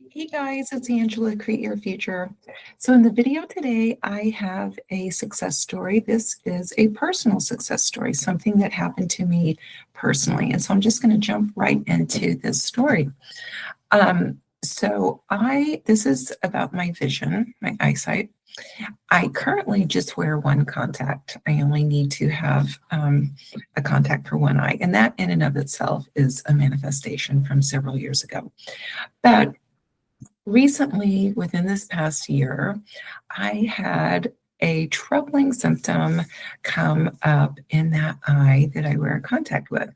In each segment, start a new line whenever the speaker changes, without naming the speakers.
Hey guys, it's Angela, Create Your Future. So in the video today, I have a success story. This is a personal success story, something that happened to me personally. And so I'm just going to jump right into this story. This is about my vision, my eyesight. I currently just wear one contact. I only need to have a contact for one eye. And that in and of itself is a manifestation from several years ago. But recently, within this past year, I had a troubling symptom come up in that eye that I wear contact with.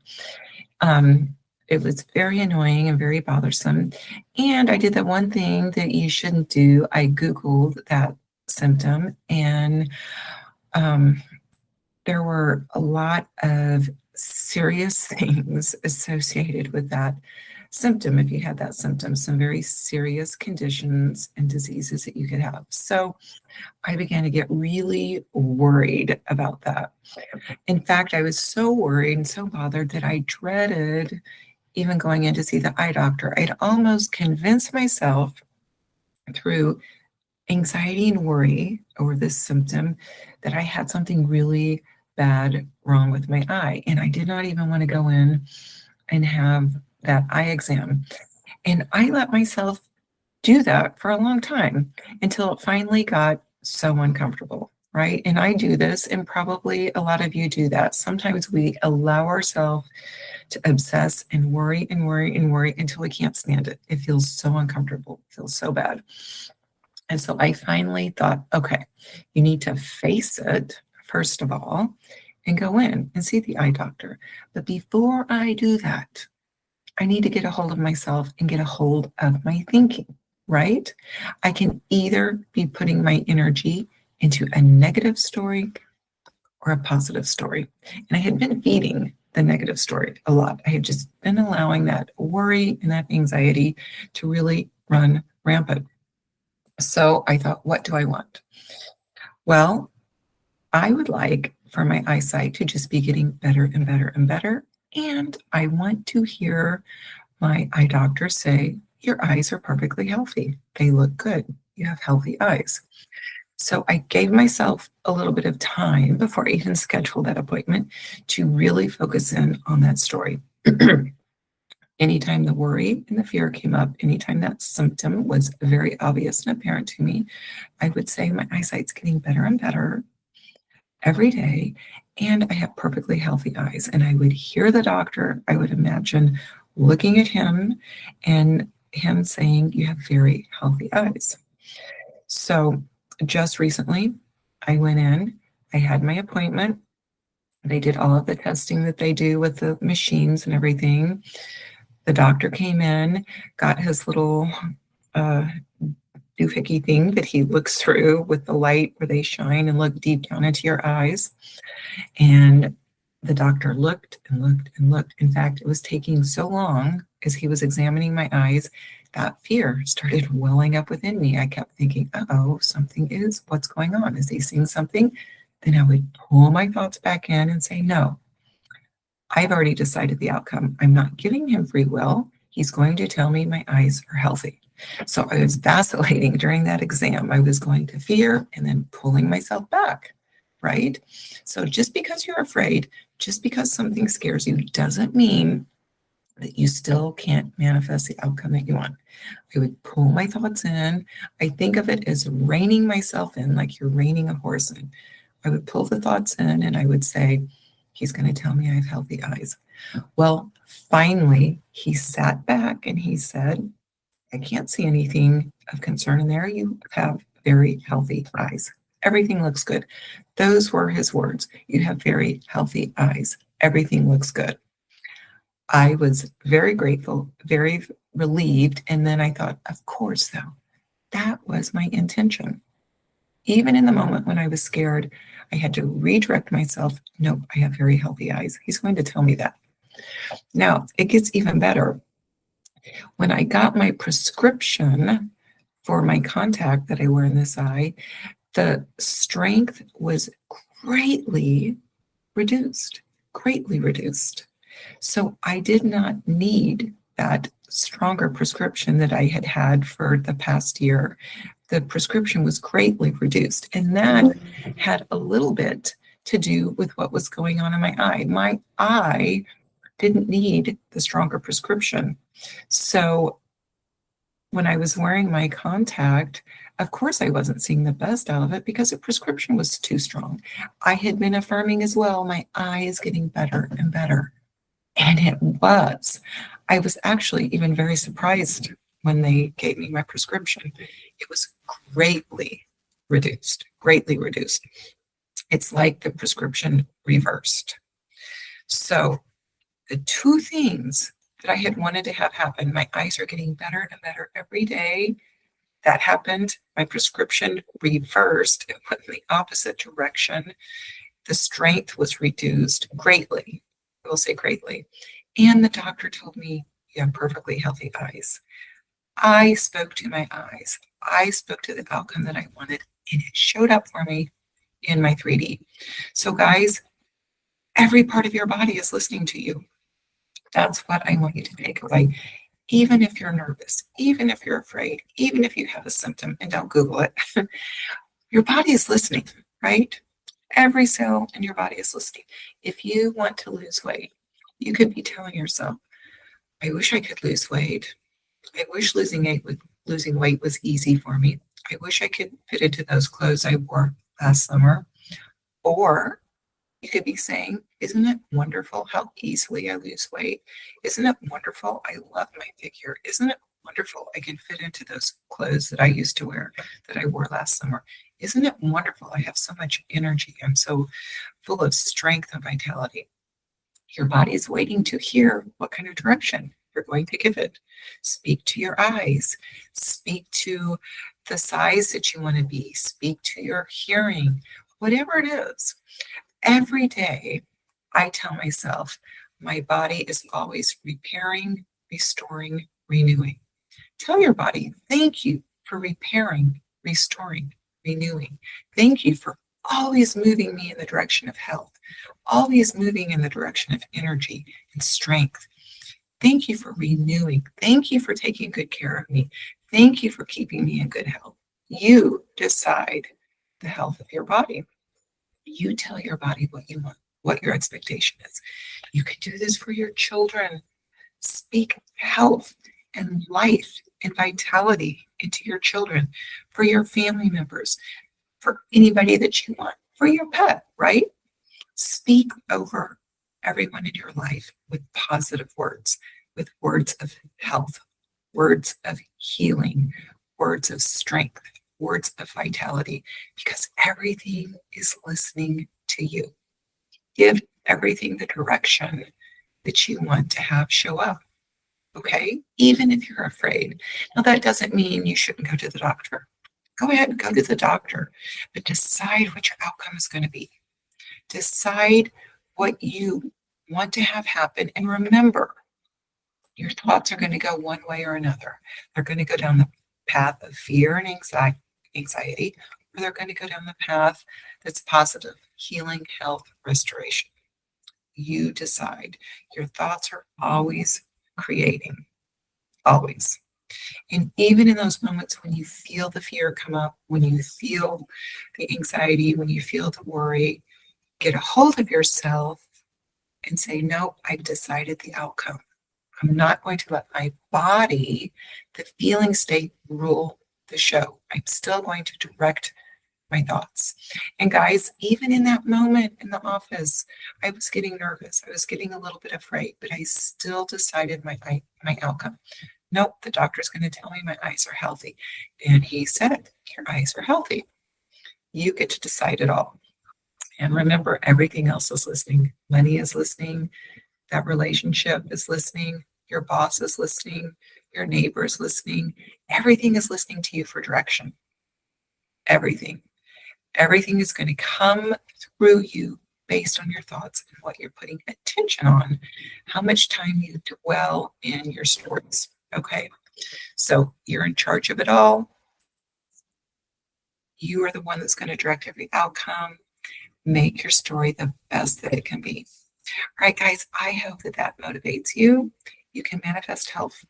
It was very annoying and very bothersome. And I did the one thing that you shouldn't do. I Googled that symptom, and there were a lot of serious things associated with that symptom. If you had that symptom, some very serious conditions and diseases that you could have. So I began to get really worried about that. In fact, I was so worried and so bothered that I dreaded even going in to see the eye doctor. I'd almost convinced myself through anxiety and worry over this symptom that I had something really bad wrong with my eye. And I did not even want to go in and have that eye exam. And I let myself do that for a long time until it finally got so uncomfortable, right? And I do this, and probably a lot of you do that. Sometimes we allow ourselves to obsess and worry and worry and worry until we can't stand it. It feels so uncomfortable, it feels so bad. And so I finally thought, okay, you need to face it, first of all, and go in and see the eye doctor. But before I do that, I need to get a hold of myself and get a hold of my thinking, right? I can either be putting my energy into a negative story or a positive story. And I had been feeding the negative story a lot. I had just been allowing that worry and that anxiety to really run rampant. So I thought, what do I want? Well, I would like for my eyesight to just be getting better and better and better. And I want to hear my eye doctor say, your eyes are perfectly healthy. They look good. You have healthy eyes. So I gave myself a little bit of time before I even scheduled that appointment to really focus in on that story. Anytime the worry and the fear came up, anytime that symptom was very obvious and apparent to me, I would say my eyesight's getting better and better every day, and I have perfectly healthy eyes. And I would hear the doctor, I would imagine looking at him and him saying, you have very healthy eyes. So just recently, I went in, I had my appointment. They did all of the testing that they do with the machines and everything. The doctor came in, got his little doohickey thing that he looks through with the light where they shine and look deep down into your eyes. And the doctor looked and looked and looked. In fact, it was taking so long as he was examining my eyes, that fear started welling up within me. I kept thinking, uh-oh, what's going on? Is he seeing something? Then I would pull my thoughts back in and say, no, I've already decided the outcome. I'm not giving him free will. He's going to tell me my eyes are healthy. So I was vacillating during that exam. I was going to fear and then pulling myself back, right? So just because you're afraid, just because something scares you, doesn't mean that you still can't manifest the outcome that you want. I would pull my thoughts in. I think of it as reining myself in, like you're reining a horse in. I would pull the thoughts in and I would say, he's going to tell me I have healthy eyes. Well, finally, he sat back and he said, I can't see anything of concern in there. You have very healthy eyes. Everything looks good. Those were his words. You have very healthy eyes. Everything looks good. I was very grateful, very relieved. And then I thought, of course, though, that was my intention. Even in the moment when I was scared, I had to redirect myself. Nope, I have very healthy eyes. He's going to tell me that. Now, it gets even better. When I got my prescription for my contact that I wear in this eye, the strength was greatly reduced. So I did not need that stronger prescription that I had had for the past year. The prescription was greatly reduced, and that had a little bit to do with what was going on in my eye. My eye didn't need the stronger prescription. So when I was wearing my contact, of course, I wasn't seeing the best out of it because the prescription was too strong. I had been affirming as well, my eye is getting better and better. And it was. I was actually even very surprised when they gave me my prescription. It was greatly reduced, greatly reduced. It's like the prescription reversed. So the two things that I had wanted to have happen, my eyes are getting better and better every day. That happened. My prescription reversed. It went in the opposite direction. The strength was reduced greatly. I will say greatly. And the doctor told me, you have perfectly healthy eyes. I spoke to my eyes. I spoke to the outcome that I wanted, and it showed up for me in my 3D. So guys, every part of your body is listening to you. That's what I want you to take away. Even if you're nervous, even if you're afraid, even if you have a symptom, and don't Google it, your body is listening, right? Every cell in your body is listening. If you want to lose weight, you could be telling yourself, I wish I could lose weight. I wish losing weight was easy for me. I wish I could fit into those clothes I wore last summer. Or you could be saying, isn't it wonderful how easily I lose weight? Isn't it wonderful? I love my figure. Isn't it wonderful? I can fit into those clothes that I used to wear, that I wore last summer. Isn't it wonderful? I have so much energy. I'm so full of strength and vitality. Your body is waiting to hear what kind of direction you're going to give it. Speak to your eyes. Speak to the size that you want to be. Speak to your hearing, whatever it is. Every day, I tell myself, my body is always repairing, restoring, renewing. Tell your body, thank you for repairing, restoring, renewing. Thank you for always moving me in the direction of health, always moving in the direction of energy and strength. Thank you for renewing. Thank you for taking good care of me. Thank you for keeping me in good health. You decide the health of your body. You tell your body what you want, what your expectation is. You can do this for your children. Speak health and life and vitality into your children, for your family members, for anybody that you want, for your pet, right? Speak over everyone in your life with positive words, with words of health, words of healing, words of strength, words of vitality, because everything is listening to you. Give everything the direction that you want to have show up. Okay? Even if you're afraid. Now, that doesn't mean you shouldn't go to the doctor. Go ahead and go to the doctor, but decide what your outcome is going to be. Decide what you want to have happen. And remember, your thoughts are going to go one way or another. They're going to go down the path of fear and anxiety, or they're going to go down the path that's positive, healing, health, restoration. You decide. Your thoughts are always creating, always. And even in those moments when you feel the fear come up, when you feel the anxiety, when you feel the worry, get a hold of yourself and say, no, I've decided the outcome. I'm not going to let my body, the feeling state, rule the show. I'm still going to direct my thoughts. And guys, even in that moment in the office, I was getting nervous. I was getting a little bit afraid, but I still decided my outcome. Nope, the doctor's going to tell me my eyes are healthy. And he said, your eyes are healthy. You get to decide it all. And remember, everything else is listening. Money is listening. That relationship is listening. Your boss is listening. Your neighbor is listening. Everything is listening to you for direction. Everything. Everything is going to come through you based on your thoughts and what you're putting attention on, how much time you dwell in your stories. Okay, so you're in charge of it all. You are the one that's going to direct every outcome. Make your story the best that it can be. All right, guys, I hope that motivates you. You can manifest health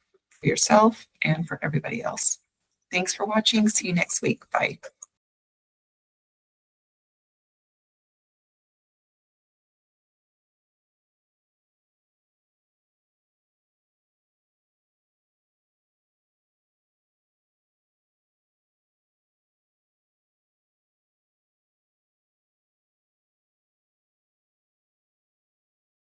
for yourself and for everybody else. Thanks for watching. See you next week. Bye.